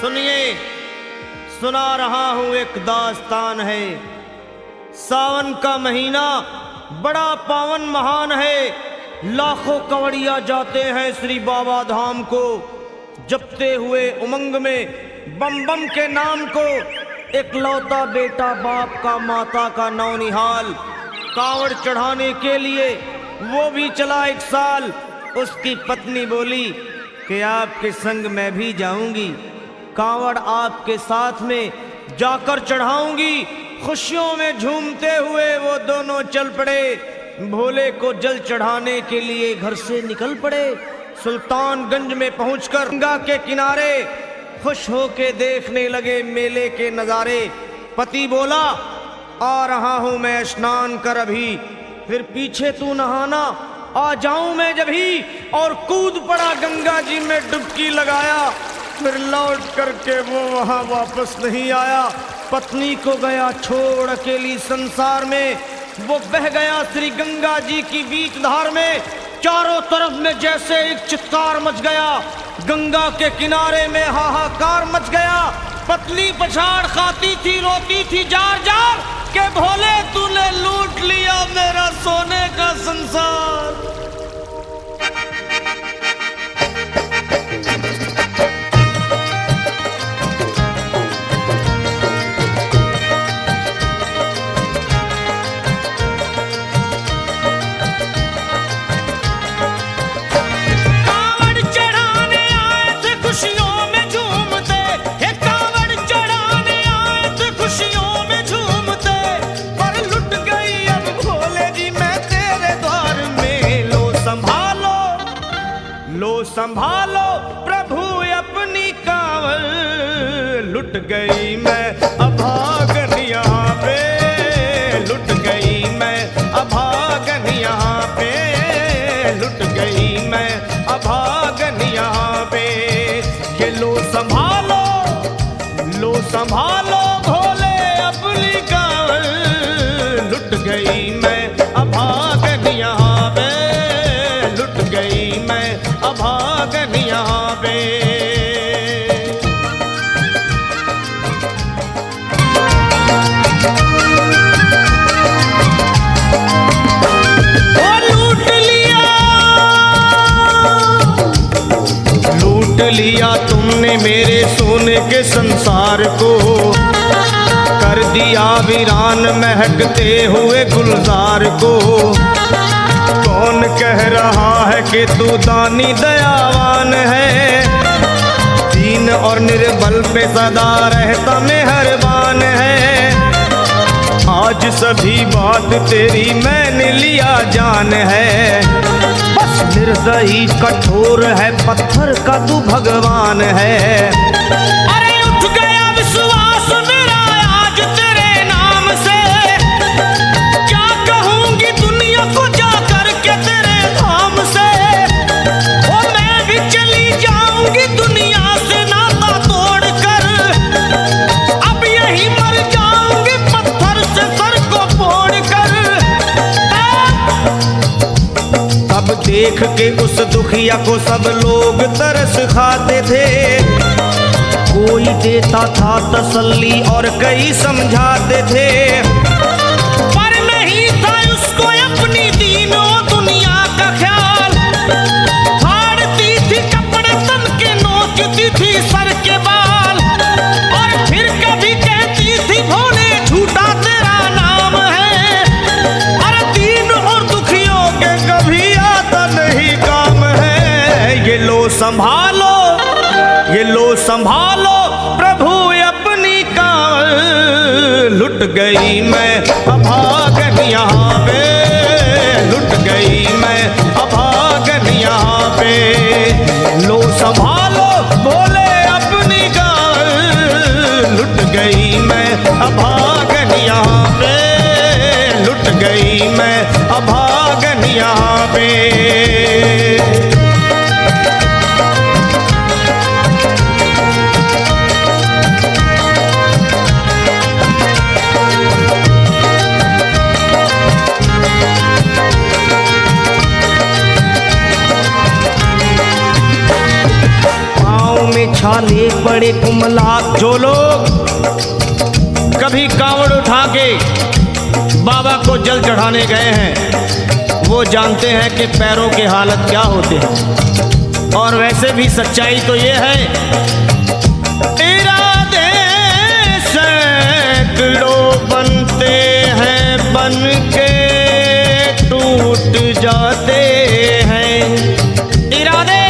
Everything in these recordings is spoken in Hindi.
सुनिए, सुना रहा हूं एक दास्तान है। सावन का महीना बड़ा पावन महान है। लाखों कवड़िया जाते हैं श्री बाबा धाम को, जपते हुए उमंग में बम बम के नाम को। एक लौता बेटा बाप का माता का नौनिहाल, कांवड़ चढ़ाने के लिए वो भी चला 1 साल। उसकी पत्नी बोली कि आपके संग मैं भी जाऊंगी, कांवड़ आपके साथ में जाकर चढ़ाऊंगी। खुशियों में झूमते हुए वो दोनों चल पड़े। भोले को जल चढ़ाने के लिए घर से निकल पड़े। सुल्तानगंज में पहुंचकर गंगा के किनारे खुश होके देखने लगे मेले के नजारे। पति बोला, आ रहा हूं मैं स्नान कर अभी, फिर पीछे तू नहाना, आ जाऊं मैं जभी। और कूद पड़ा गंगा जी में डुबकी लगाया। फिर लौट करके वो वहां वापस नहीं आया। पत्नी को गया छोड़ अकेली संसार में। वो बह गया श्री गंगा जी की बीच धार में। चारों तरफ में जैसे एक चित्कार मच गया। गंगा के किनारे में हाहाकार मच गया। पत्नी पछाड़ खाती थी, रोती थी जार जार के भोले तूने लूट लिया मेरा सोने का संसार। संभालो प्रभु अपनी कांवल, लुट गई मैं अभागन यहाँ पे, लुट गई मैं अभागन यहाँ पे, लुट गई मैं अभागन यहाँ पे। ये लो संभालो भोले अपनी कांवल, लुट गई मैं अभागन यहाँ पे, लुट गई मैं अभागन यहाँ पे। लूट लिया तुमने मेरे सोने के संसार को, कर दिया वीरान महकते हुए गुलजार को। कौन कह रहा है कि तू दानी दयावान है, दीन और निर्बल पे सदा रहता मेहरबान है। आज सभी बात तेरी मैंने लिया जान है, बस निर्दयी कठोर है पत्थर का तू भगवान है। अरे उठ गया विश्वास मेरा आज तेरे नाम से, क्या कहूंगी दुनिया को जाकर के तेरे धाम से। ओ मैं भी चली जाऊंगी दुनिया से नाता तोड़कर, अब यही मर जाऊंगी पत्थर से सर को फोड़कर। तब देख के उस दुखिया को सब लोग तरस खाते थे, कोई देता था तसल्ली और कई समझाते थे। पर नहीं था उसको अपनी दीनों दुनिया का ख्याल, फाड़ती थी कपड़े तन के, नोचती थी सर के बाल। और फिर कभी कहती थी भोले झूठा तेरा नाम है, अरे दीन और दुखियों के कभी आता नहीं काम है। ये लो संभालो प्रभु अपनी कांवल, लुट गई मैं अभागन यहाँ पे, लुट गई मैं अभागन यहाँ पे। लो संभालो भोले अपनी कांवल, लुट गई मैं अभागन यहाँ पे, लुट गई मैं अभागन यहाँ पे। छाले पड़े कुमला। जो लोग कभी कांवड़ उठा के बाबा को जल चढ़ाने गए हैं वो जानते हैं कि पैरों के हालत क्या होते हैं। और वैसे भी सच्चाई तो ये है, इरादे सैकड़ों बनते हैं बन के टूट जाते हैं। इरादे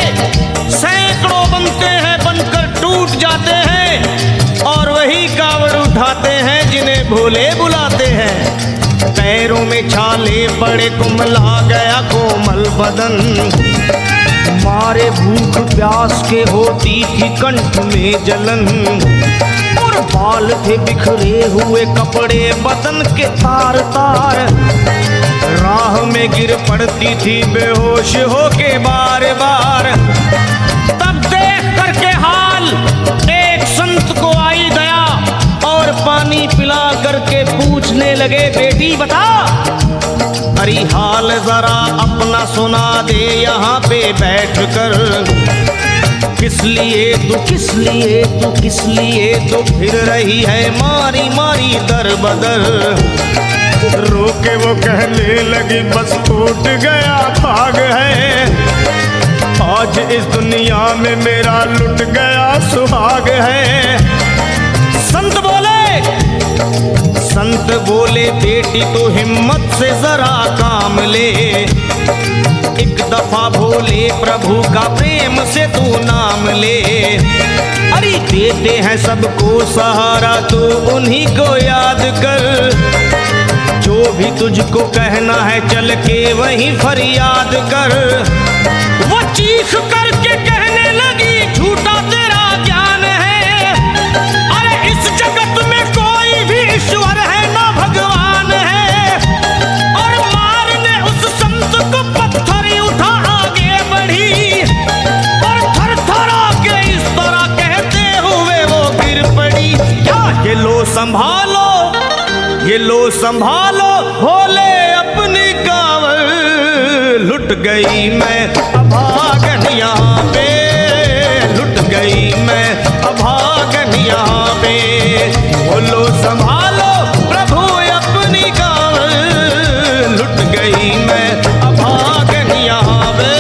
सैकड़ों बनते हैं बनकर टूट जाते हैं और वही कावड़ उठाते हैं जिन्हें भोले बुलाते हैं। पैरों में छाले पड़े कुम्हला गया कोमल बदन, मारे भूख प्यास के होती थी कंठ में जलन। और बाल थे बिखरे हुए कपड़े बदन के तार तार, राह में गिर पड़ती थी बेहोश होके बार बार। तब देख करके हाल एक संत को आई दया और पानी पिला करके पूछने लगे, बेटी बता अरे हाल जरा अपना सुना दे यहाँ पे बैठ कर। किस लिए तू फिर रही है मारी मारी दर बदर। रोके वो कहने लगी बस टूट गया भाग है, आज इस दुनिया में मेरा लुट गया सुहाग है। संत बोले बेटी तो हिम्मत से जरा काम ले, एक दफा भोले प्रभु का प्रेम से तू नाम ले। अरे देते हैं सबको सहारा तू उन्हीं को याद कर, जो भी तुझको कहना है चल के वहीं फरियाद कर। वो चीख करके कहने लगी झूठा तेरा ज्ञान है, अरे इस जगत में कोई भी ईश्वर है ना भगवान है। और मारने उस संत को पत्थर उठा आगे बढ़ी और थर थरा के इस तरह कहते हुए वो गिर पड़ी। क्या ये लो संभालो भोले अपनी कांवड़, लुट गई मैं अभागन यहाँ पे, लुट गई मैं अभागन यहाँ पे। बोलो संभालो प्रभु अपनी कांवड़, लुट गई मैं अभागन यहाँ पे,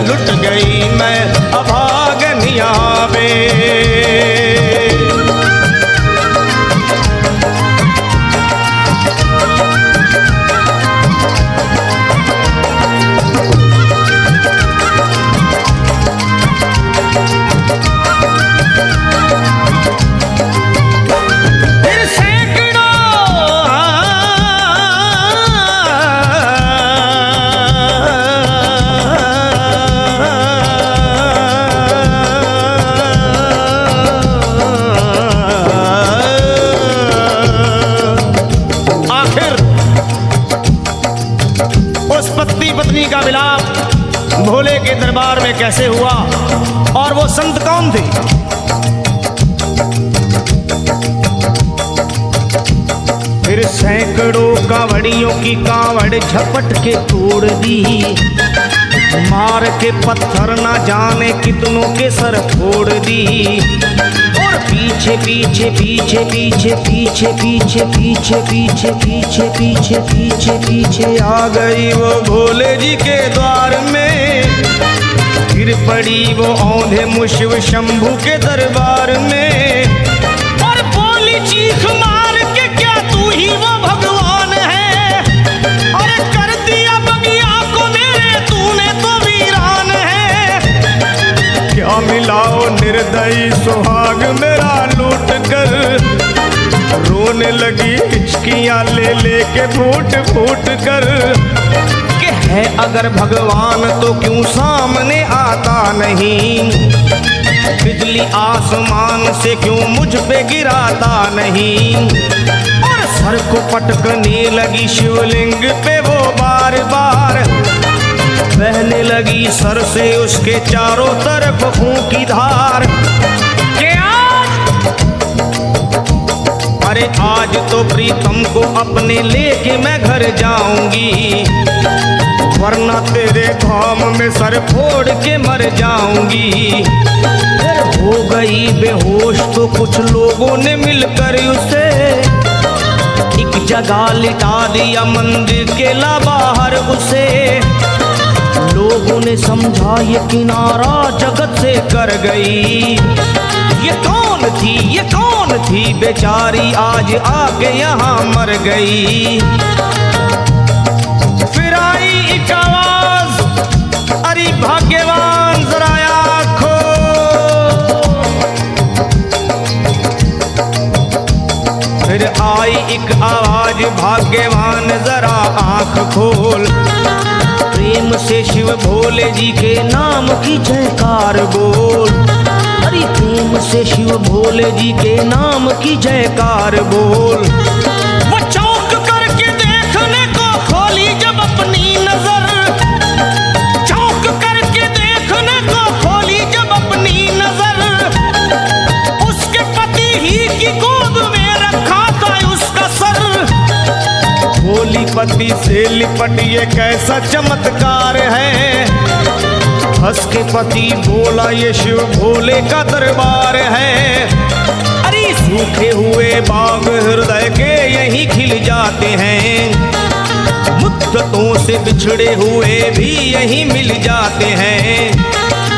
लुट गई मैं अभागन यहाँ पे। पत्नी का विलाप भोले के दरबार में कैसे हुआ और वो संत कौन थे? फिर सैकड़ों कांवड़ियों की कांवड़ झपट के तोड़ दी, मार के पत्थर ना जाने कितनों के सर फोड़ दी। और पीछे पीछे पीछे पीछे पीछे पीछे पीछे पीछे पीछे पीछे पीछे पीछे आ गई वो भोले जी के द्वार में, गिर पड़ी वो औंधे मुशिव शंभू के दरबार में। और बोली चीख मार के क्या तू ही वो भगवान है, अरे कर दिया बगिया को मेरे तूने तो वीरान है। क्या मिलाओ निर्दयी सुहाग मेरा लूट कर, रोने लगी हिचकियां ले लेके फूट फूट कर। कि है अगर भगवान तो क्यों सामने आता नहीं, बिजली आसमान से क्यों मुझ पे गिराता नहीं। और सर को पटकने लगी शिवलिंग पे वो बार बार, बहने लगी सर से उसके चारों तरफ खून की धार। अरे आज तो प्रीतम को अपने लेके मैं घर जाऊंगी, वरना तेरे धाम में सर फोड़ के मर जाऊंगी। हो गई बेहोश तो कुछ लोगों ने मिलकर उसे एक जगह लिटा दिया, मंदिर के ला बाहर उसे। लोगों ने समझा ये किनारा जगत से कर गई, ये कौन थी, ये कौन थी बेचारी, आज आके यहाँ मर गई। फिर आई एक आवाज, अरे भाग्यवान जरा आँखो, फिर आई एक आवाज, भाग्यवान जरा आँख खोल, प्रेम से शिव भोले जी के नाम की जयकार बोल। अरे प्रेम से शिव भोले जी के नाम की जयकार बोल। वो चौंक करके देखने को खोली जब अपनी नजर, चौंक करके देखने को खोली जब अपनी नजर, उसके पति ही की गोद में रखा था उसका सर। भोली पति से लिपट ये कैसा चमत्कार है, हंस के पति बोला ये शिव भोले का दरबार है। अरे सूखे हुए बाग हृदय के यहीं खिल जाते हैं, मुद्दतों से बिछड़े हुए भी यहीं मिल जाते हैं।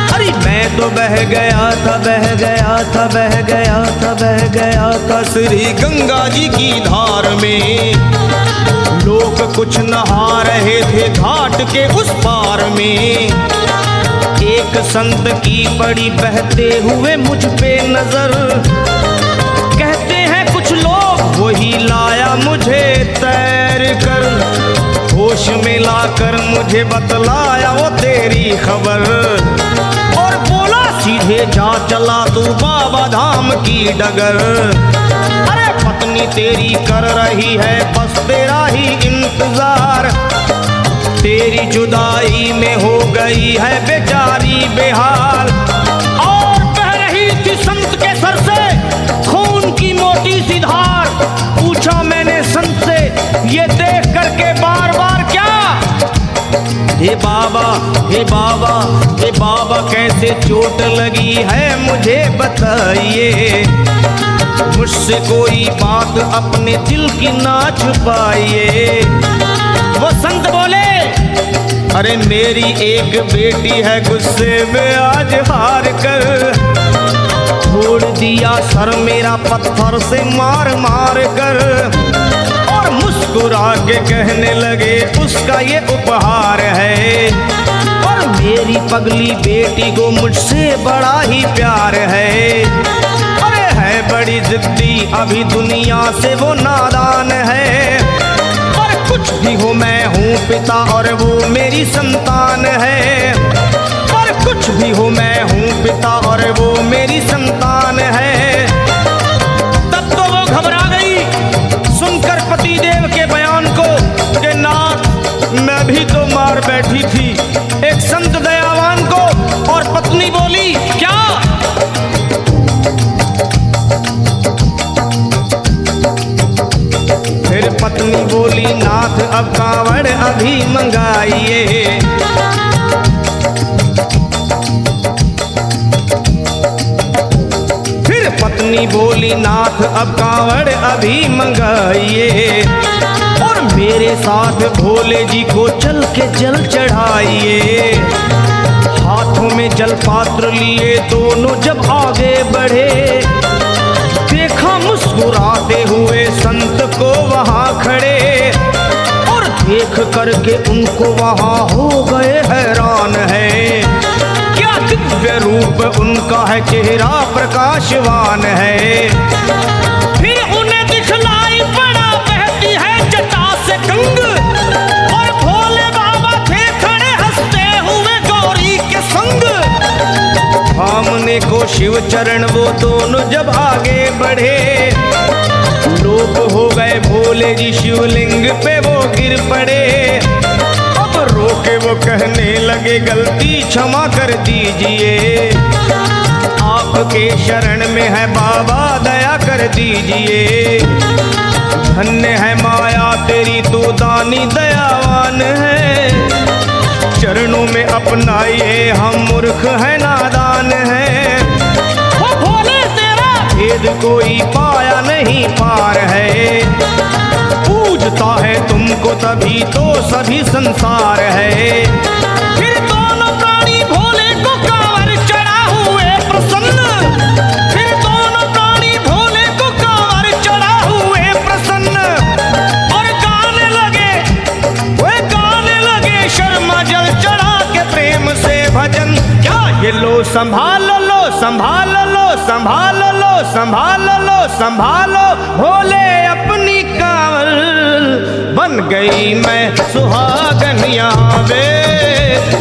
अरे मैं तो बह गया था, बह गया था, बह गया था, बह गया था श्री गंगा जी की धार में। लोग कुछ नहा रहे थे घाट के उस पार में, एक संत की पड़ी बहते हुए मुझ पे नजर। कहते हैं कुछ लोग वही लाया मुझे तैर कर, होश में लाकर मुझे बतलाया वो तेरी खबर, और बोला सीधे जा चला तू बाबा धाम की डगर। अरे पत्नी तेरी कर रही है बस तेरा ही इंतजार, तेरी जुदाई में हो गई है बेचारी बेहाल। और बह रही थी संत के सर से खून की मोटी सी धार। पूछा मैंने संत से ये देख करके बार बार क्या, हे बाबा, हे बाबा, हे बाबा कैसे चोट लगी है मुझे बताइए, मुझसे कोई बात अपने दिल की ना छुपाइए। वो संत बोले अरे मेरी एक बेटी है गुस्से में आज हार कर, छोड़ दिया सर मेरा पत्थर से मार मार कर, और मुस्कुरा के कहने लगे उसका ये उपहार है, और मेरी पगली बेटी को मुझसे बड़ा ही प्यार है। अरे है बड़ी जिद्दी अभी दुनिया से वो नादान है, कुछ भी हो मैं हूँ पिता और वो मेरी संतान है, पर कुछ भी हो मैं हूँ पिता और वो मेरी संतान है। तब तो वो घबरा गई सुनकर पतिदेव के बयान को कि नाथ मैं भी तो मार बैठी थी एक संत दयावान को। और पत्नी बोली क्या, फिर पत्नी बोली नाथ अब कांवड़ अभी मंगाइए, फिर पत्नी बोली नाथ अब कांवड़ अभी मंगाइए, और मेरे साथ भोले जी को चल के जल चढ़ाइए। हाथों में जल पात्र लिए दोनों जब आगे बढ़े, देखा मुस्कुराते हुए संत को वहाँ खड़े, और देख करके उनको वहाँ हो गए हैरान है। क्या दिव्य रूप उनका है, चेहरा प्रकाशवान है। फिर उन्हें दिखलाई पड़ा बहती है जटा से गंग, और भोले बाबा थे खड़े हंसते हुए गौरी के संग। सामने को शिव चरण वो दोनों जब आगे बढ़े, लोग हो गए भोले जी शिवलिंग पे वो गिर पड़े। अब रोके वो कहने लगे गलती क्षमा कर दीजिए, आप आपके शरण में है बाबा दया कर दीजिए। धन्य है माया तेरी तू दानी दयावान है, चरणों में अपनाइए हम मूर्ख है नादान है। ओ भोले तेरा भेद कोई पाया नहीं पार है, पूजता है तुमको तभी तो सभी संसार है। फिर दोनों प्राणी भोले को कांवर चढ़ा हुए प्रसन्न, फिर दोनों प्राणी भोले को कांवर चढ़ा हुए प्रसन्न, और गाने लगे शर्मा जल चढ़ा के प्रेम से भजन। क्या ये लो संभाल लो संभाल लो संभाल लो संभाल लो संभालो भोले अपनी कांवर, बन गई मैं सुहागन यहाँ पे,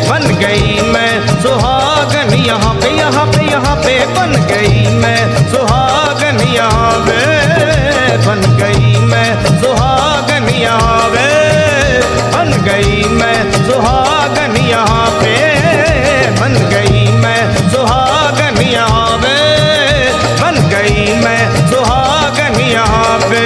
बन गई मैं सुहागन यहाँ पे, यहाँ पे यहाँ पे बन गई मैं सुहागन यहाँ पे, बन गई मैं सुहागन यहाँ पे, बन गई मैं सुहागन यहाँ पे, बन गई मैं सुहागन यहाँ पे, बन गई मैं सुहागन यहाँ पे।